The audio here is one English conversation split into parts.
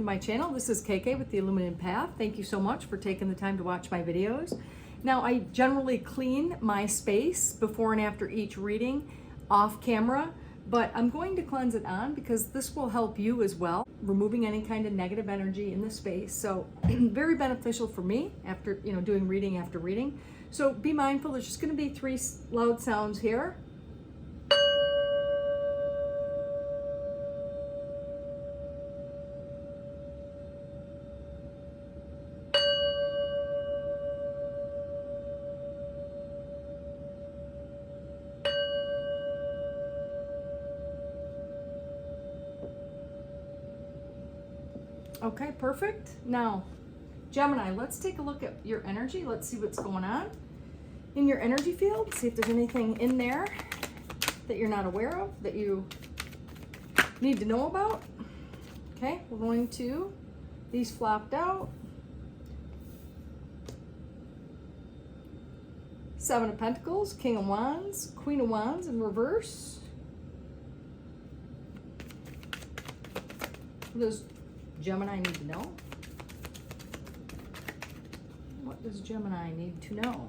my channel. This is KK with the Illuminated Path. Thank you so much for taking the time to watch my videos. Now, I generally clean my space before and after each reading off camera, but I'm going to cleanse it on because this will help you as well, removing any kind of negative energy in the space. So very beneficial for me after, doing reading after reading. So be mindful, there's just going to be 3 loud sounds here. Okay, perfect. Now, Gemini, let's take a look at your energy. Let's see what's going on in your energy field. See if there's anything in there that you're not aware of, that you need to know about. Okay, we're going to, these flopped out. 7 of Pentacles, King of Wands, Queen of Wands in reverse. What does Gemini need to know? What does Gemini need to know?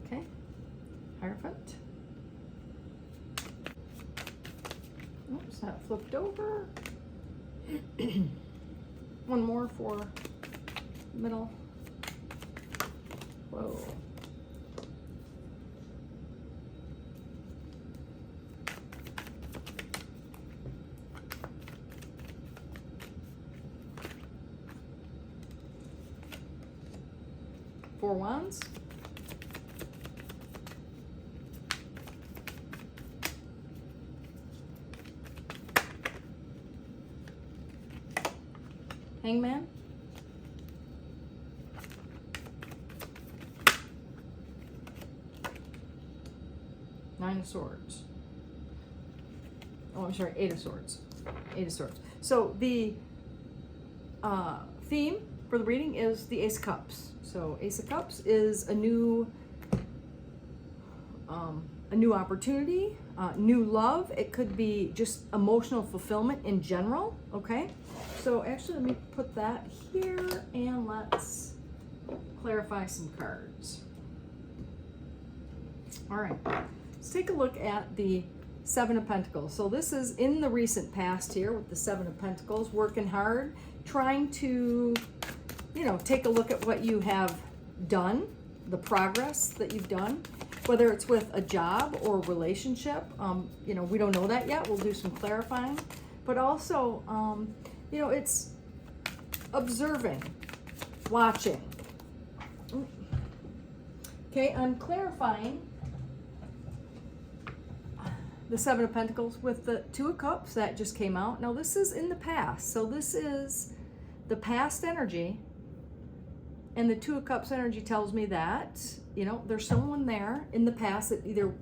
Okay, Hierophant. Oops, that flipped over. One more for middle. Whoa. Four Wands. Hangman. Nine of Swords. Oh, I'm sorry, Eight of Swords. Eight of Swords. So the theme for the reading is the Ace of Cups. So Ace of Cups is a new opportunity, new love. It could be just emotional fulfillment in general. Okay. So actually, let me put that here and let's clarify some cards. All right. Let's take a look at the 7 of Pentacles. So this is in the recent past here with the 7 of Pentacles, working hard, trying to, take a look at what you have done, the progress that you've done, whether it's with a job or a relationship. We don't know that yet. We'll do some clarifying. But also, it's observing, watching. Okay, I'm clarifying the 7 of Pentacles with the 2 of Cups that just came out. Now this is in the past. So this is the past energy. And the 2 of Cups energy tells me that, there's someone there in the past that either,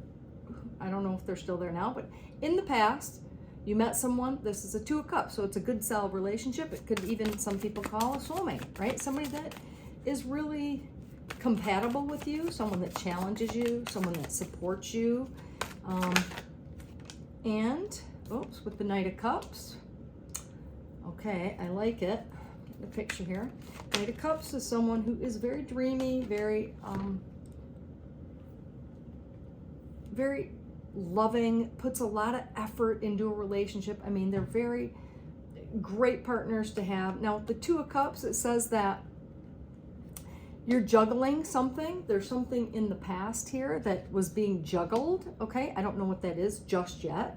I don't know if they're still there now, but in the past, you met someone. This is a 2 of Cups. So it's a good solid relationship. It could even, some people call a soulmate, right? Somebody that is really compatible with you, someone that challenges you, someone that supports you. And, oops, with the Knight of Cups. Okay, I like it. Get the picture here. Knight of Cups is someone who is very dreamy, very loving, puts a lot of effort into a relationship. I mean, they're very great partners to have. Now, with the 2 of Cups, it says that you're juggling something. There's something in the past here that was being juggled. Okay, I don't know what that is just yet.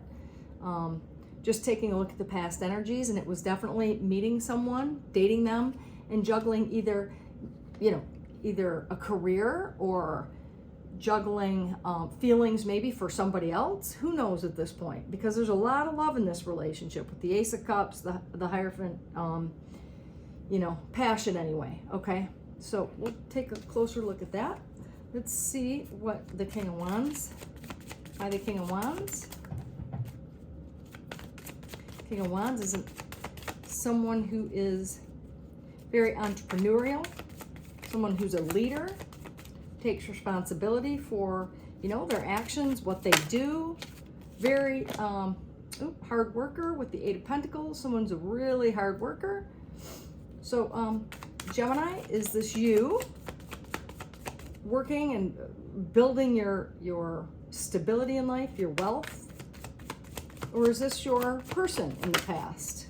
Just taking a look at the past energies, and it was definitely meeting someone, dating them, and juggling either a career or juggling feelings maybe for somebody else. Who knows at this point? Because there's a lot of love in this relationship with the Ace of Cups, the Hierophant, passion anyway. Okay. So we'll take a closer look at that. Let's see what the King of Wands, by the King of Wands. King of Wands is someone who is very entrepreneurial, someone who's a leader, takes responsibility for, you know, their actions, what they do. Very hard worker with the Eight of Pentacles. Someone's a really hard worker. So Gemini, is this you working and building your stability in life, your wealth? Or is this your person in the past?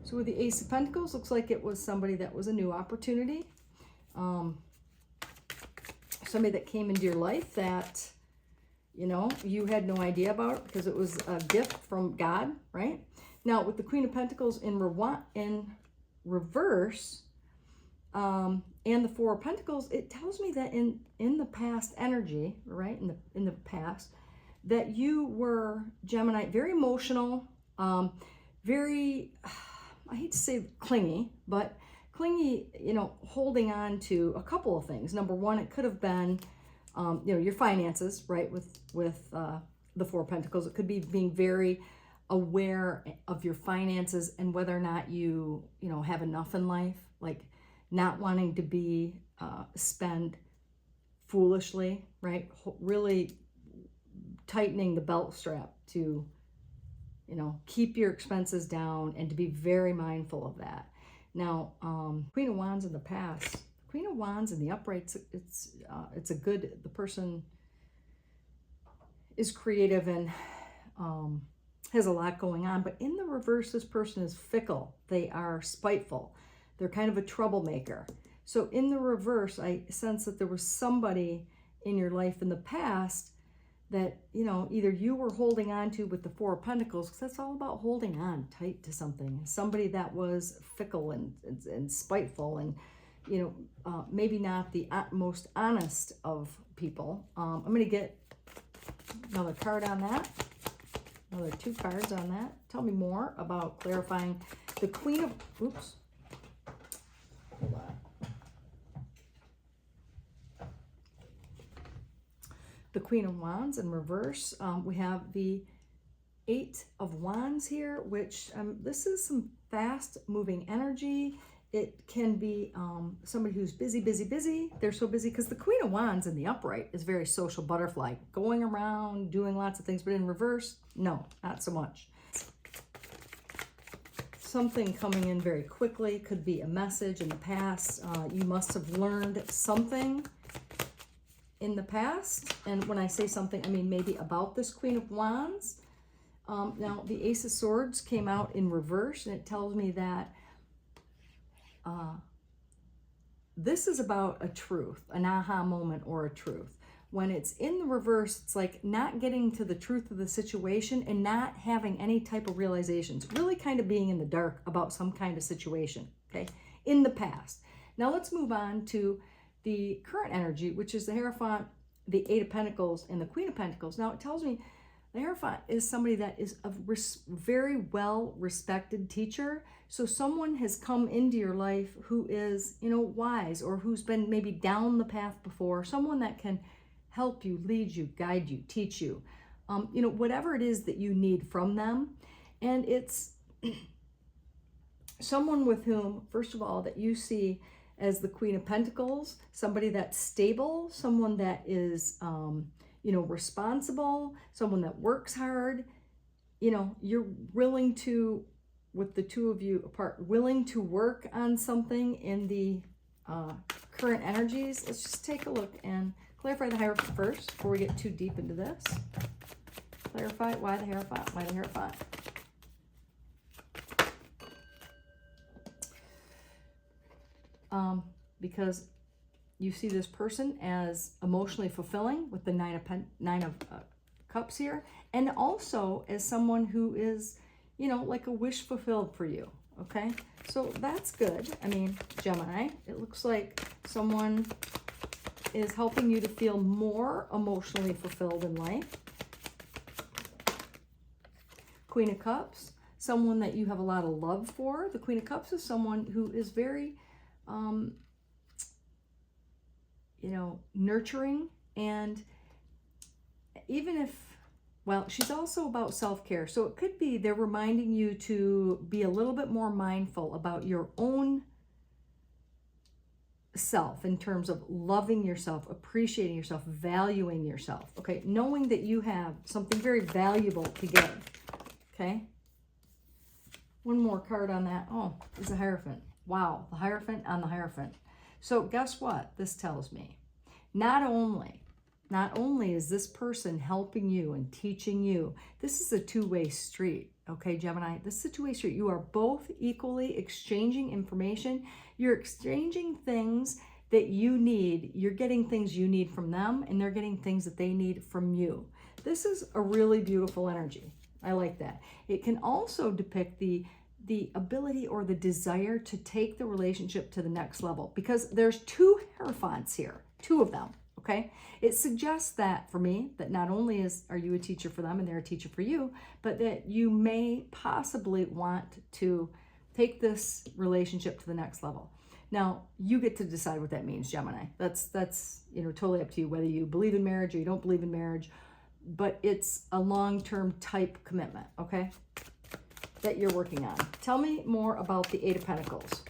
So with the Ace of Pentacles, looks like it was somebody that was a new opportunity. Somebody that came into your life that, you know, you had no idea about because it was a gift from God, right? Now, with the Queen of Pentacles in reverse, and the Four of Pentacles, it tells me that in the past energy, right, in the past, that you were, Gemini, very emotional, very, I hate to say clingy, but clingy, you know, holding on to a couple of things. Number one, it could have been, you know, your finances, right, with the Four of Pentacles. It could be being very aware of your finances and whether or not you know, have enough in life, like not wanting to be spend foolishly, right? Really tightening the belt strap to, you know, keep your expenses down and to be very mindful of that. Now, Queen of Wands in the past, Queen of Wands in the upright, it's a good, the person is creative and has a lot going on, but in the reverse, this person is fickle. They are spiteful. They're kind of a troublemaker. So in the reverse, I sense that there was somebody in your life in the past that, you know, either you were holding on to with the Four of Pentacles, because that's all about holding on tight to something. Somebody that was fickle and spiteful and, you know, maybe not the most honest of people. I'm going to get another card on that. Another 2 cards on that. Tell me more about clarifying the Queen of... Oops. Hold on. The Queen of Wands in reverse. We have the 8 of Wands here, which this is some fast moving energy. It can be somebody who's busy, busy, busy. They're so busy because the Queen of Wands in the upright is very social butterfly, going around, doing lots of things, but in reverse, no, not so much. Something coming in very quickly, could be a message in the past. You must have learned something in the past. And when I say something, I mean maybe about this Queen of Wands. Now, the Ace of Swords came out in reverse, and it tells me that this is about a truth, an aha moment or a truth. When it's in the reverse, it's like not getting to the truth of the situation and not having any type of realizations, really kind of being in the dark about some kind of situation, okay, in the past. Now let's move on to the current energy, which is the Hierophant, the Eight of Pentacles, and the Queen of Pentacles. Now it tells me the Hierophant is somebody that is a very well-respected teacher. So someone has come into your life who is, you know, wise, or who's been maybe down the path before, someone that can help you, lead you, guide you, teach you, you know, whatever it is that you need from them. And it's someone with whom, first of all, that you see as the Queen of Pentacles, somebody that's stable, someone that is, you know, responsible, someone that works hard. You know, you're willing to, with the two of you apart, willing to work on something in the current energies. Let's just take a look and clarify the Hierophant first before we get too deep into this. Clarify why the Hierophant, why the Hierophant. Because you see this person as emotionally fulfilling with the Nine of Cups here, and also as someone who is, you know, like a wish fulfilled for you, okay? So that's good. I mean, Gemini, it looks like someone is helping you to feel more emotionally fulfilled in life. Queen of Cups, someone that you have a lot of love for. The Queen of Cups is someone who is very, you know, nurturing, and even if, well, she's also about self-care. So it could be they're reminding you to be a little bit more mindful about your own self, in terms of loving yourself, appreciating yourself, valuing yourself, okay? Knowing that you have something very valuable to give, okay? One more card on that. Oh, it's a Hierophant. Wow, the Hierophant on the Hierophant. So guess what this tells me? Not only is this person helping you and teaching you, this is a two-way street, okay, Gemini? This is a two-way street. You are both equally exchanging information. You're exchanging things that you need. You're getting things you need from them, and they're getting things that they need from you. This is a really beautiful energy. I like that. It can also depict the ability or the desire to take the relationship to the next level, because there's two Hierophants here, two of them, okay? It suggests that, for me, that not only are you a teacher for them and they're a teacher for you, but that you may possibly want to take this relationship to the next level. Now, you get to decide what that means, Gemini. That's totally up to you, whether you believe in marriage or you don't believe in marriage, but it's a long-term type commitment, okay, that you're working on. Tell me more about the Eight of Pentacles.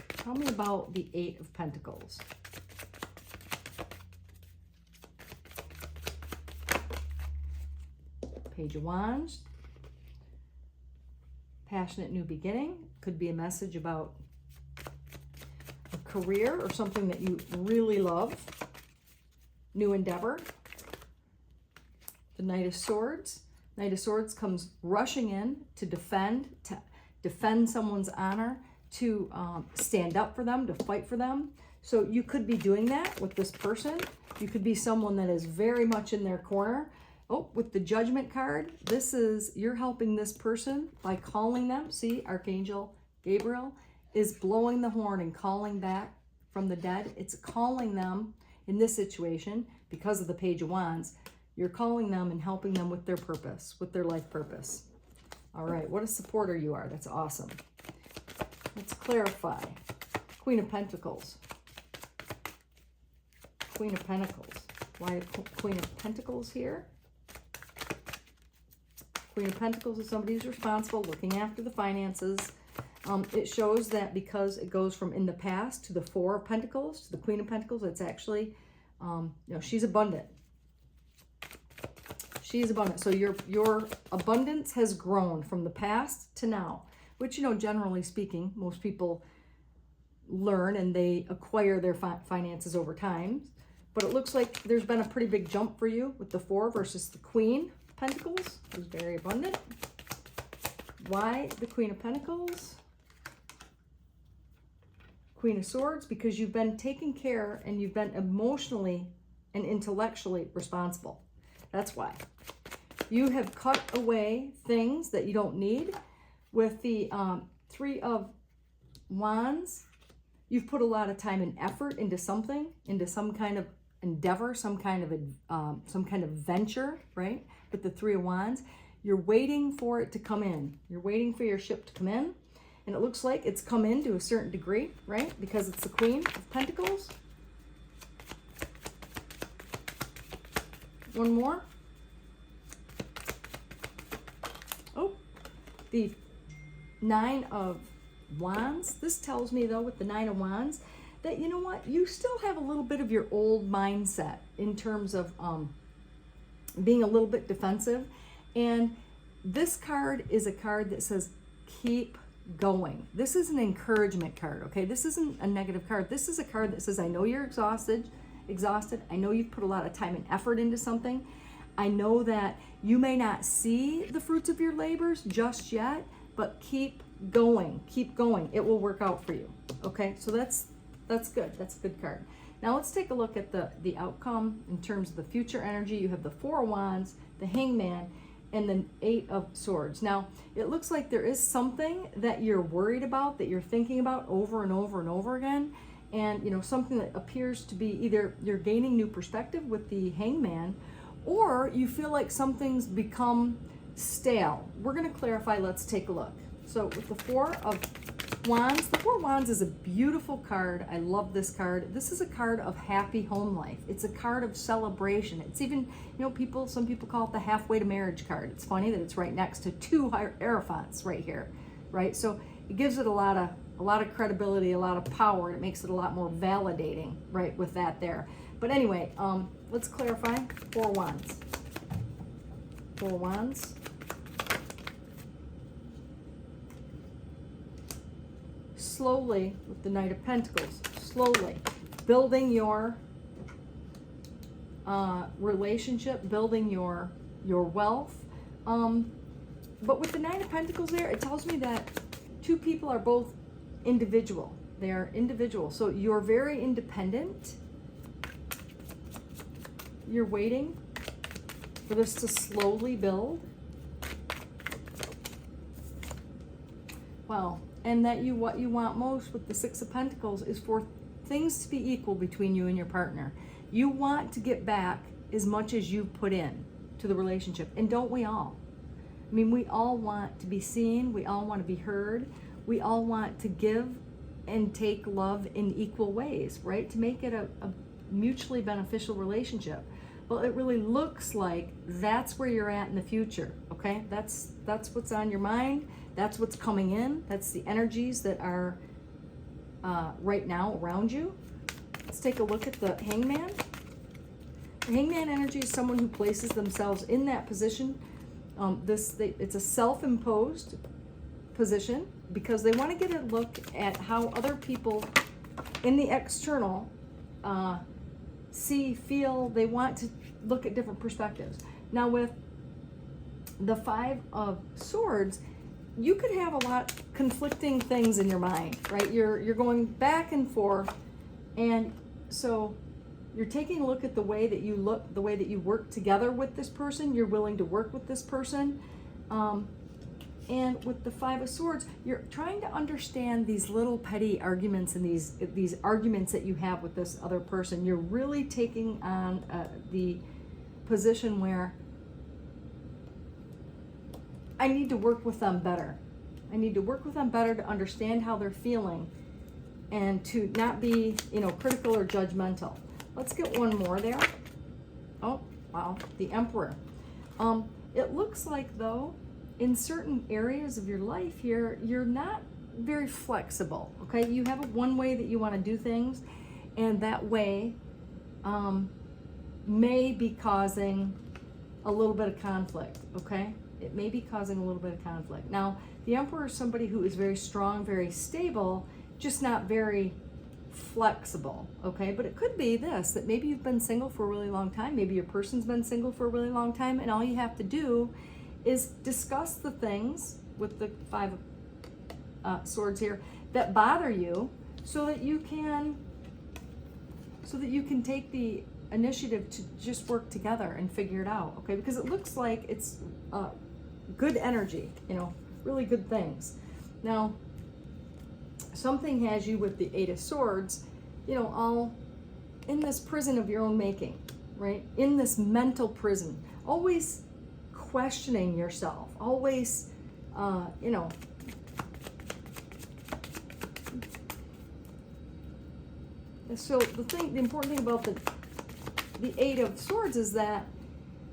Tell me about the Eight of Pentacles. Page of Wands. Passionate new beginning. Could be a message about a career or something that you really love. New endeavor. The Knight of Swords. Knight of Swords comes rushing in to defend someone's honor, to stand up for them, to fight for them. So you could be doing that with this person. You could be someone that is very much in their corner. Oh, with the Judgment card, you're helping this person by calling them. See, Archangel Gabriel is blowing the horn and calling back from the dead. It's calling them in this situation because of the Page of Wands. You're calling them and helping them with their purpose, with their life purpose. All right, what a supporter you are. That's awesome. Let's clarify. Queen of Pentacles. Queen of Pentacles. Why Queen of Pentacles here? Queen of Pentacles is somebody who's responsible, looking after the finances. It shows that because it goes from in the past to the Four of Pentacles, to the Queen of Pentacles, it's actually, she's abundant. She is abundant. So your abundance has grown from the past to now, which, generally speaking, most people learn and they acquire their finances over time. But it looks like there's been a pretty big jump for you with the Four versus the Queen of Pentacles, who's very abundant. Why the Queen of Pentacles? Queen of Swords, because you've been taking care and you've been emotionally and intellectually responsible. That's why. You have cut away things that you don't need. With the Three of Wands, you've put a lot of time and effort into something, into some kind of endeavor, some kind of venture, right? With the Three of Wands, you're waiting for it to come in. You're waiting for your ship to come in. And it looks like it's come in to a certain degree, right? Because it's the Queen of Pentacles. One more. Oh, the Nine of Wands. This tells me, though, with the Nine of Wands, that, you know what? You still have a little bit of your old mindset in terms of being a little bit defensive. And this card is a card that says, keep going. This is an encouragement card, okay? This isn't a negative card. This is a card that says, I know you're exhausted. I know you've put a lot of time and effort into something. I know that you may not see the fruits of your labors just yet, but keep going. Keep going. It will work out for you, okay? So that's good. That's a good card. Now let's take a look at the outcome in terms of the future energy. You have the Four of Wands, the Hangman, and the Eight of Swords. Now, it looks like there is something that you're worried about, that you're thinking about over and over and over again. And, something that appears to be either you're gaining new perspective with the Hangman, or you feel like something's become stale. We're going to clarify. Let's take a look. So with the Four of Wands, the Four of Wands is a beautiful card. I love this card. This is a card of happy home life. It's a card of celebration. It's even, some people call it the halfway to marriage card. It's funny that it's right next to two Hierophants right here, right? So it gives it a lot of credibility, a lot of power, and it makes it a lot more validating, right, with that there. But anyway, let's clarify. 4 Wands. 4 Wands. Slowly, with the Knight of Pentacles, slowly building your relationship, building your wealth. But with the Nine of Pentacles there, it tells me that two people are both individual. They are individual. So you're very independent. You're waiting for this to slowly build. Wow. And that what you want most with the Six of Pentacles is for things to be equal between you and your partner. You want to get back as much as you put in to the relationship. And don't we all? I mean, we all want to be seen. We all want to be heard. We all want to give and take love in equal ways, right? To make it a mutually beneficial relationship. Well, it really looks like that's where you're at in the future, okay? That's what's on your mind. That's what's coming in. That's the energies that are right now around you. Let's take a look at the Hangman. The Hangman energy is someone who places themselves in that position. It's a self-imposed position because they want to get a look at how other people in the external see, feel. They want to look at different perspectives. Now with the Five of Swords, you could have a lot conflicting things in your mind, right? You're going back and forth, and so you're taking a look at the way that you look, the way that you work together with this person. You're willing to work with this person. And with the Five of Swords, you're trying to understand these little petty arguments and these arguments that you have with this other person. You're really taking on the position where I need to work with them better. I need to work with them better to understand how they're feeling and to not be, critical or judgmental. Let's get one more there. Oh, wow, the Emperor. It looks like, though, in certain areas of your life here, you're not very flexible, okay? You have one way that you want to do things, and that way may be causing a little bit of conflict, okay? It may be causing a little bit of conflict. Now, the Emperor is somebody who is very strong, very stable, just not very flexible, okay? But it could be this, that maybe you've been single for a really long time. Maybe your person's been single for a really long time, and all you have to do is discuss the things with the Five of Swords here that bother you so that you can take the initiative to just work together and figure it out, okay? Because it looks like it's good energy, really good things. Now, something has you with the Eight of Swords, all in this prison of your own making, right? In this mental prison, always questioning yourself, always, So the important thing about the Eight of Swords is that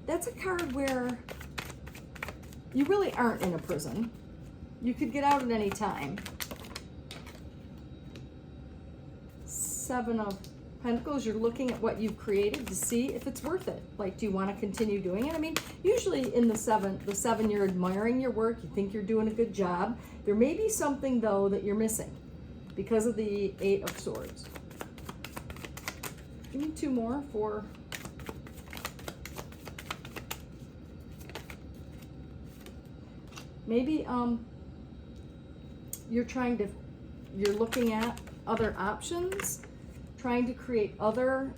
that's a card where you really aren't in a prison. You could get out at any time. Seven of Pentacles, you're looking at what you've created to see if it's worth it. Like, do you want to continue doing it? I mean, usually in the seven, you're admiring your work. You think you're doing a good job. There may be something, though, that you're missing because of the Eight of Swords. Give me two more for maybe you're looking at other options, trying to create other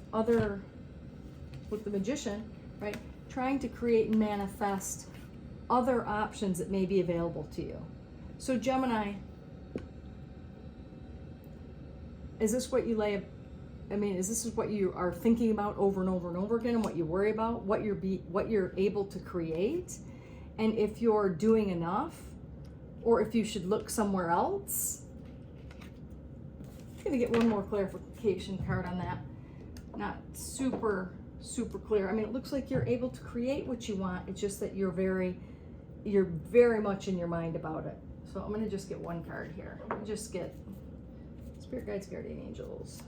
with the Magician, right? Trying to create and manifest other options that may be available to you. So Gemini, is this what you is this what you are thinking about over and over and over again, and what you worry about, what you're able to create, and if you're doing enough, or if you should look somewhere else? I'm gonna get one more clarification card on that. Not super clear. I mean, it looks like you're able to create what you want. It's just that you're very much in your mind about it. So I'm going to just get one card here. Just get Spirit Guides, Guardian Angels.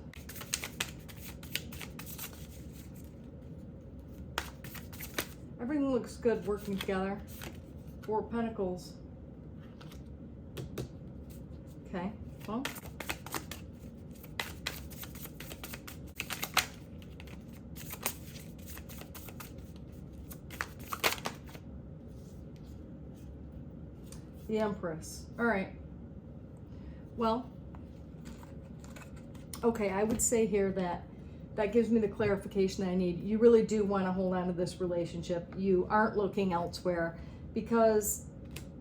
Everything looks good working together. 4 of Pentacles. Okay, well. The Empress. All right. Well, okay, I would say here that gives me the clarification I need. You really do want to hold on to this relationship. You aren't looking elsewhere because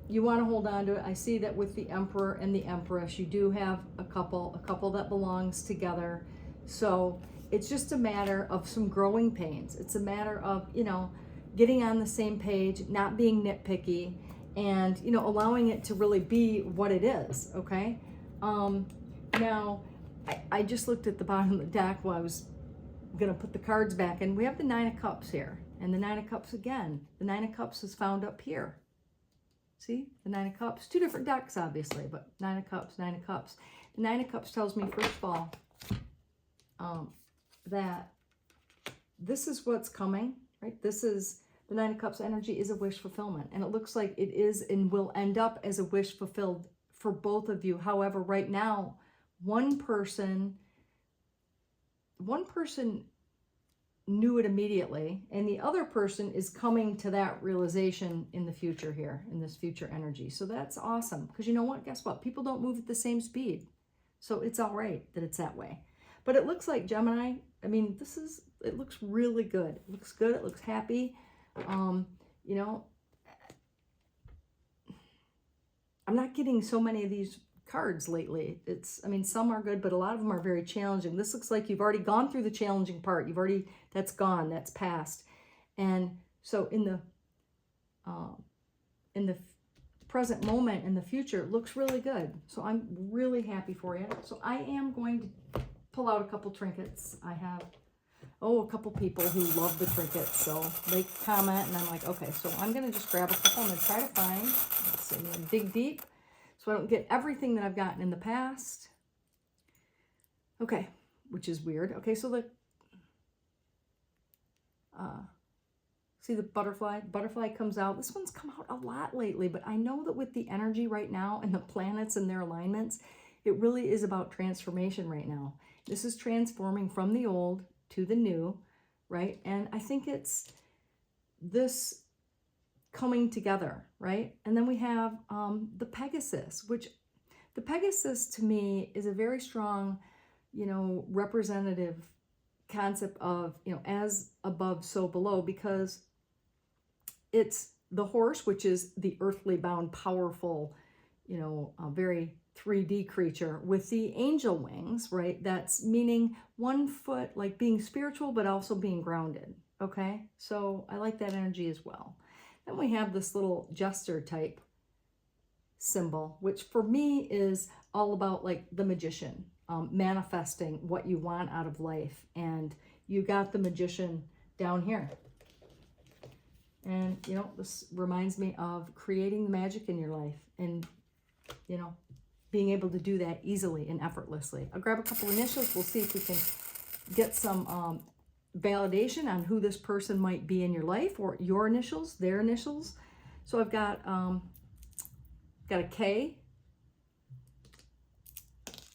you want to hold on to it. I see that with the Emperor and the Empress, you do have a couple that belongs together. So it's just a matter of some growing pains. It's a matter of, you know, getting on the same page, not being nitpicky, and, you know, allowing it to really be what it is, okay? Now, I just looked at the bottom of the deck while I was going to put the cards back, and we have the 9 of Cups here. And the 9 of Cups again. The 9 of Cups is found up here. See? The 9 of Cups. 2 different decks, obviously, but 9 of Cups, 9 of Cups. The 9 of Cups tells me, first of all, that this is what's coming, right? This is, the 9 of Cups energy is a wish fulfillment. And it looks like it is and will end up as a wish fulfilled for both of you. However, right now, one person knew it immediately, and the other person is coming to that realization in the future here, in this future energy. So that's awesome, because you know what? Guess what? People don't move at the same speed. So it's all right that it's that way. But it looks like Gemini, I mean, it looks really good. It looks good. It looks happy. You know, I'm not getting so many of these cards lately. I mean, some are good, but a lot of them are very challenging. This looks like you've already gone through the challenging part. That's gone, that's past. And so in the present moment, in the future, it looks really good. So I'm really happy for you. So I am going to pull out a couple trinkets. I have, a couple people who love the trinkets. So they comment and I'm like, okay, so I'm going to just grab a couple and try to find, let's see, I'm going to dig deep so I don't get everything that I've gotten in the past. Okay, which is weird. Okay, so see the butterfly? Butterfly comes out. This one's come out a lot lately, but I know that with the energy right now and the planets and their alignments, it really is about transformation right now. This is transforming from the old to the new, right? And I think it's this coming together, right? And then we have the Pegasus, which the Pegasus to me is a very strong, you know, representative concept of, you know, as above, so below, because it's the horse, which is the earthly bound, powerful, you know, very 3D creature with the angel wings, right? That's meaning 1 foot, like being spiritual, but also being grounded. Okay. So I like that energy as well. Then we have this little jester type symbol, which for me is all about like the magician, manifesting what you want out of life. And you got the magician down here. And, you know, this reminds me of creating the magic in your life and, you know, being able to do that easily and effortlessly. I'll grab a couple initials. We'll see if we can get some validation on who this person might be in your life, or your initials, their initials. So I've got a K.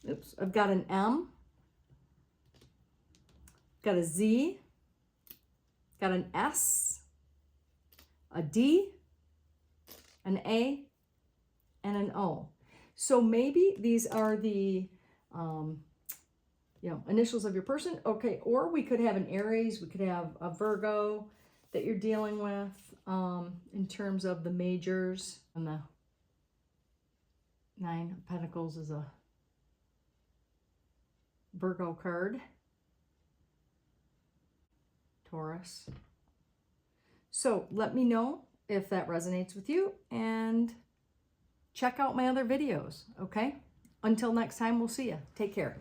Oops. I've got an M. Got a Z. Got an S. A D. An A. And an O. So maybe these are the, you know, initials of your person. Okay, or we could have an Aries, we could have a Virgo that you're dealing with in terms of the majors. And the 9 of Pentacles is a Virgo card. Taurus. So let me know if that resonates with you, and check out my other videos, okay? Until next time, we'll see you. Take care.